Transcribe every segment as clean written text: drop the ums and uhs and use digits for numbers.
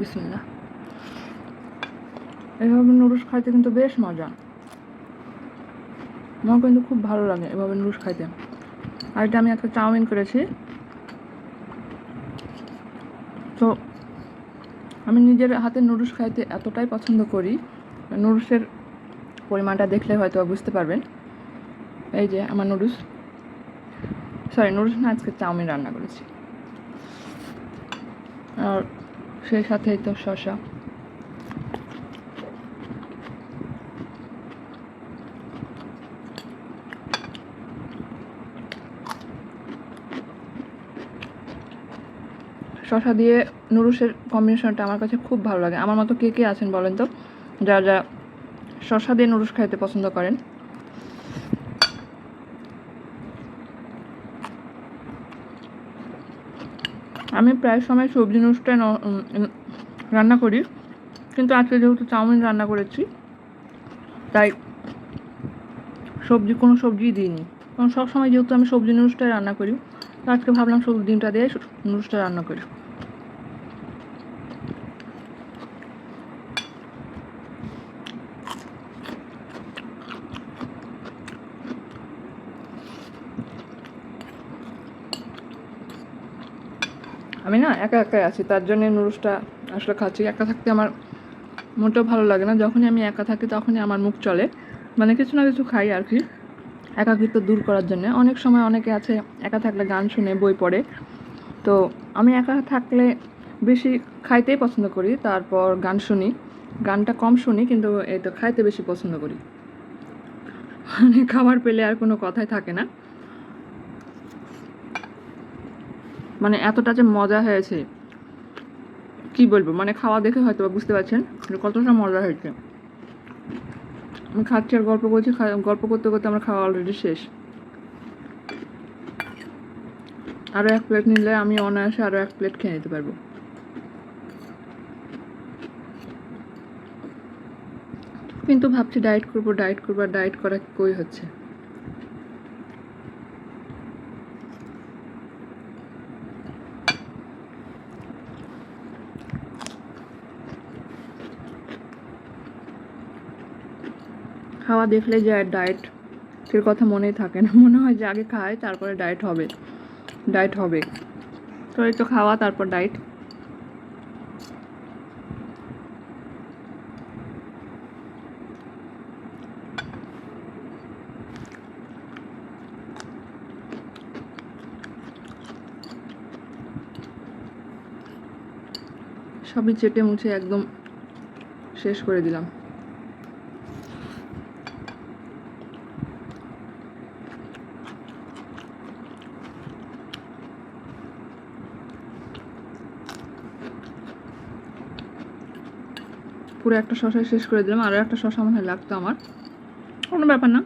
বিসমিল্লাহ। এভাবে নুডলস খাইতে কিন্তু বেশ মজা, আমার কিন্তু খুব ভালো লাগে এভাবে নুডলস খাইতে। আর এটা আমি একটা চাউমিন করেছি, তো আমি নিজের হাতে নুডলস খাইতে এতটাই পছন্দ করি, নুডলসের পরিমাণটা দেখলে হয়তো বুঝতে পারবেন। এই যে আমার নুডলস না, আজকে চাউমিন রান্না করেছি। আর সেই সাথেই তো শসা। শসা দিয়ে নুডলসের কম্বিনেশনটা আমার কাছে খুব ভালো লাগে। আমার মতো কে কে আছেন বলেন তো, যারা শসা দিয়ে নুডলস খাইতে পছন্দ করেন। আমি প্রায় সময় সবজি নুডলসটাই রান্না করি, কিন্তু আজকে যেহেতু চাউমিন রান্না করেছি তাই কোনো সবজি দিইনি, কারণ সবসময় যেহেতু আমি সবজি নুডলসটাই রান্না করি, তো আজকে ভাবলাম সবজি ডিমটা দিয়ে নুডলসটা রান্না করি। আমি না একা একাই আছি, তার জন্য নুডলসটা আসলে খাচ্ছি। একা থাকতে আমার মোটেও ভালো লাগে না। যখনই আমি একা থাকি তখনই আমার মুখ চলে, মানে কিছু না কিছু খাই আর কি, একাকিত্ব দূর করার জন্য। অনেক সময় অনেকে আছে একা থাকলে গান শুনে, বই পড়ে, তো আমি একা থাকলে বেশি খাইতেই পছন্দ করি, তারপর গান শুনি। গানটা কম শুনি, কিন্তু এই তো খাইতে বেশি পছন্দ করি। মানে খাবার পেলে আর কোনো কথাই থাকে না, মানে এতটা যে মজা হয়েছে কি বলবো, মানে খাওয়া দেখে হয়তো বুঝতে পারছেন কতটা মজা হয়েছে। আমি খাচ্ছি আর গল্প করছি, গল্প করতে করতে আমার খাওয়া অলরেডি শেষ। আরও 1 প্লেট নিলে আমি অনায়াসে আরও 1 প্লেট খেয়ে নিতে পারবো। কিন্তু ভাবছি ডায়েট করবো আর ডায়েট করা কই হচ্ছে। খাওয়া দেখলে যে ডায়েটের কথা মনেই থাকে না, মনে হয় যে আগে খাই তারপরে ডায়েট হবে। তো এই তো খাওয়া তারপর ডায়েট। সবই চেটে মুছে একদম শেষ করে দিলাম। পুরো একটা শশা শেষ করে দিলাম, আরও একটা শশা মনে হয় লাগতো আমার, কোনো ব্যাপার না।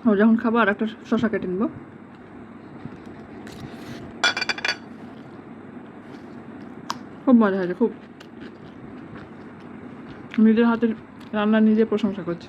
ও যখন খাবো আর একটা শশা কেটে নেবো। খুব মজা হয়েছে, খুব। নিজের হাতের রান্না নিজে প্রশংসা করছি।